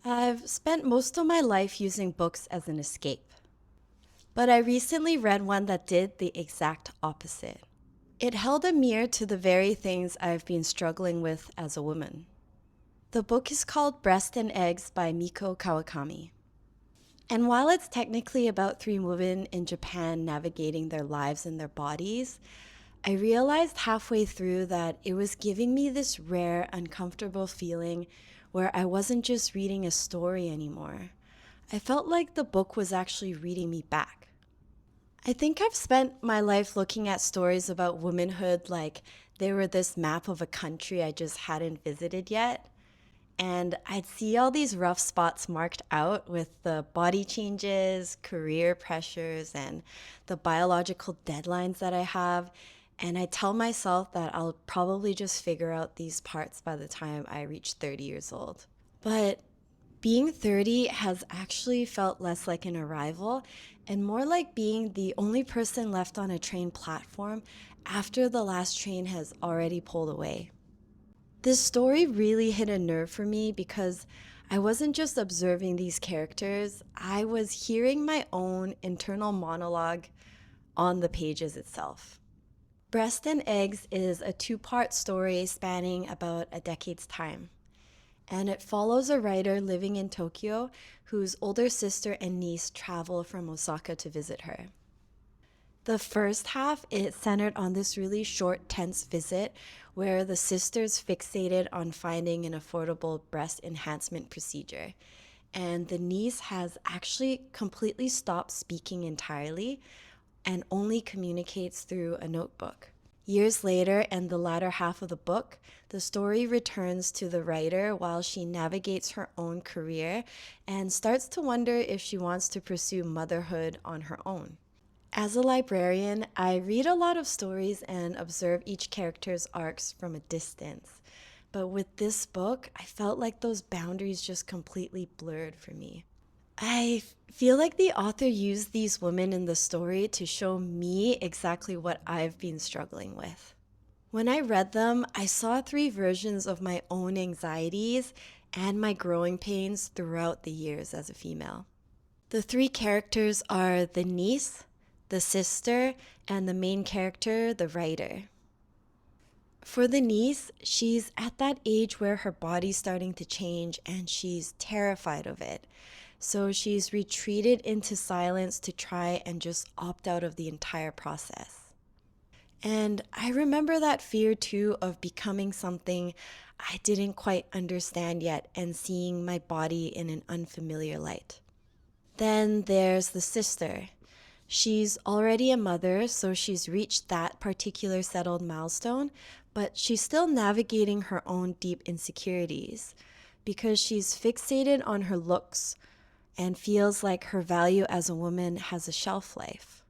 I've spent most of my life using books as an escape, but I recently read one that did the exact opposite. It held a mirror to the very things I've been struggling with as a woman. The book is called Breast and Eggs by Mieko Kawakami. And while it's technically about three women in Japan navigating their lives and their bodies, I realized halfway through that it was giving me this rare, uncomfortable feeling where I wasn't just reading a story anymore. I felt like the book was actually reading me back. I think I've spent my life looking at stories about womanhood like they were this map of a country I just hadn't visited yet. And I'd see all these rough spots marked out with the body changes, career pressures, and the biological deadlines that I have. And I tell myself that I'll probably just figure out these parts by the time I reach 30 years old. But being 30 has actually felt less like an arrival and more like being the only person left on a train platform after the last train has already pulled away. This story really hit a nerve for me because I wasn't just observing these characters, I was hearing my own internal monologue on the pages itself. Breast and Eggs is a two-part story spanning about a decade's time, and it follows a writer living in Tokyo whose older sister and niece travel from Osaka to visit her. The first half, it centered on this really short, tense visit where the sisters fixated on finding an affordable breast enhancement procedure. And the niece has actually completely stopped speaking entirely and only communicates through a notebook. Years later, and the latter half of the book, the story returns to the writer while she navigates her own career and starts to wonder if she wants to pursue motherhood on her own. As a librarian, I read a lot of stories and observe each character's arcs from a distance. But with this book, I felt like those boundaries just completely blurred for me. I feel like the author used these women in the story to show me exactly what I've been struggling with. When I read them, I saw three versions of my own anxieties and my growing pains throughout the years as a female. The three characters are the niece, the sister, and the main character, the writer. For the niece, she's at that age where her body's starting to change and she's terrified of it. So she's retreated into silence to try and just opt out of the entire process. And I remember that fear too of becoming something I didn't quite understand yet and seeing my body in an unfamiliar light. Then there's the sister. She's already a mother, so she's reached that particular settled milestone, but she's still navigating her own deep insecurities because she's fixated on her looks and feels like her value as a woman has a shelf life.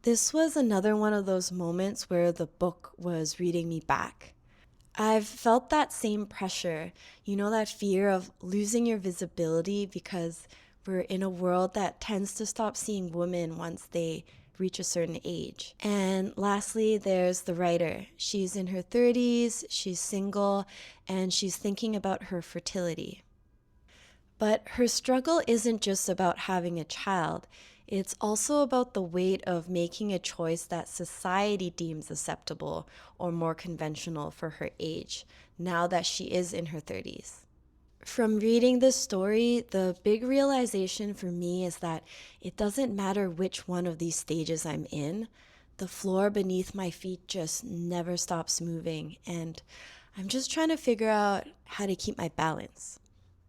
This was another one of those moments where the book was reading me back. I've felt that same pressure, that fear of losing your visibility because we're in a world that tends to stop seeing women once they reach a certain age. And lastly, there's the writer. She's in her 30s, she's single, and she's thinking about her fertility. But her struggle isn't just about having a child. It's also about the weight of making a choice that society deems acceptable or more conventional for her age, now that she is in her 30s. From reading this story, the big realization for me is that it doesn't matter which one of these stages I'm in, the floor beneath my feet just never stops moving, and I'm just trying to figure out how to keep my balance.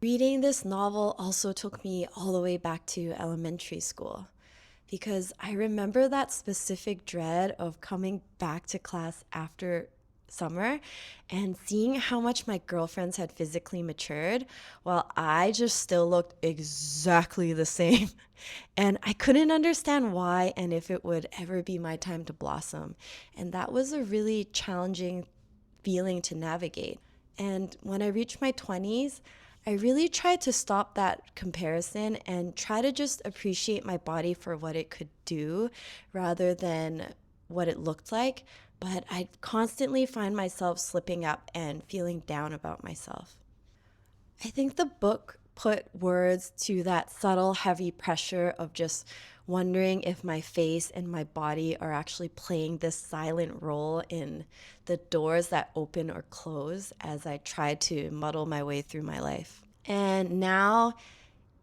Reading this novel also took me all the way back to elementary school because I remember that specific dread of coming back to class after summer and seeing how much my girlfriends had physically matured while I just still looked exactly the same. And I couldn't understand why and if it would ever be my time to blossom. And that was a really challenging feeling to navigate. And when I reached my 20s, I really tried to stop that comparison and try to just appreciate my body for what it could do rather than what it looked like. But I constantly find myself slipping up and feeling down about myself. I think the book put words to that subtle, heavy pressure of just wondering if my face and my body are actually playing this silent role in the doors that open or close as I try to muddle my way through my life. And now,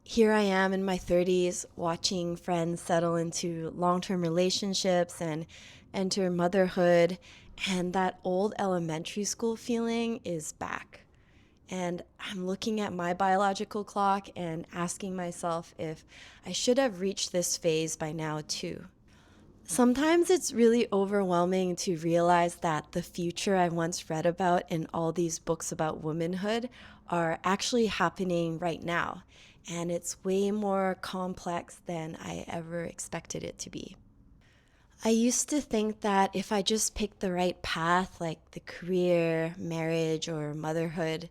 here I am in my 30s watching friends settle into long-term relationships and enter motherhood, and that old elementary school feeling is back. And I'm looking at my biological clock and asking myself if I should have reached this phase by now too. Sometimes it's really overwhelming to realize that the future I once read about in all these books about womanhood are actually happening right now. And it's way more complex than I ever expected it to be. I used to think that if I just picked the right path, like the career, marriage, or motherhood,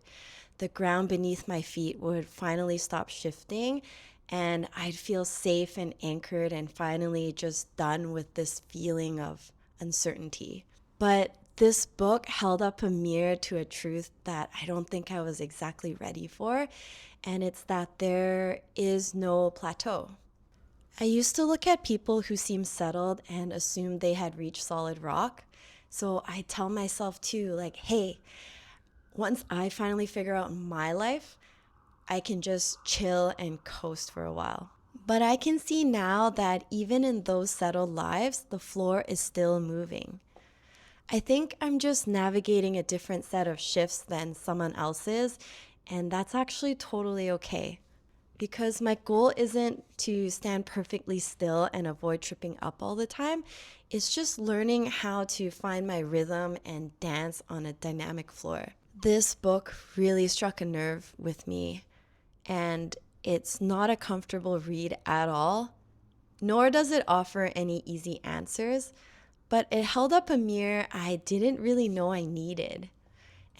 the ground beneath my feet would finally stop shifting and I'd feel safe and anchored and finally just done with this feeling of uncertainty. But this book held up a mirror to a truth that I don't think I was exactly ready for, and it's that there is no plateau. I used to look at people who seemed settled and assumed they had reached solid rock. So I tell myself too, like, hey, once I finally figure out my life, I can just chill and coast for a while. But I can see now that even in those settled lives, the floor is still moving. I think I'm just navigating a different set of shifts than someone else's, and that's actually totally okay. Because my goal isn't to stand perfectly still and avoid tripping up all the time. It's just learning how to find my rhythm and dance on a dynamic floor. This book really struck a nerve with me, and it's not a comfortable read at all, nor does it offer any easy answers, but it held up a mirror I didn't really know I needed.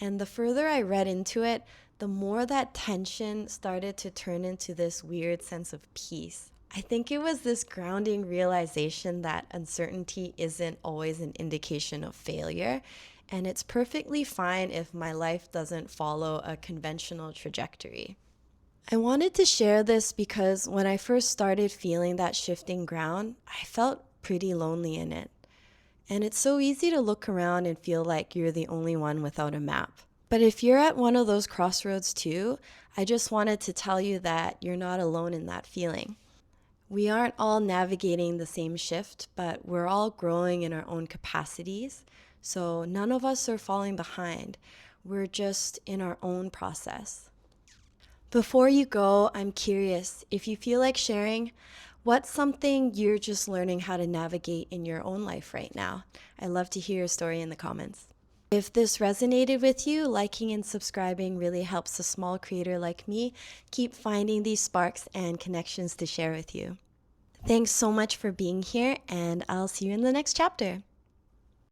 And the further I read into it, the more that tension started to turn into this weird sense of peace. I think it was this grounding realization that uncertainty isn't always an indication of failure, and it's perfectly fine if my life doesn't follow a conventional trajectory. I wanted to share this because when I first started feeling that shifting ground, I felt pretty lonely in it. And it's so easy to look around and feel like you're the only one without a map. But if you're at one of those crossroads too, I just wanted to tell you that you're not alone in that feeling. We aren't all navigating the same shift, but we're all growing in our own capacities. So none of us are falling behind. We're just in our own process. Before you go, I'm curious if you feel like sharing, what's something you're just learning how to navigate in your own life right now? I'd love to hear your story in the comments. If this resonated with you, liking and subscribing really helps a small creator like me keep finding these sparks and connections to share with you. Thanks so much for being here, and I'll see you in the next chapter.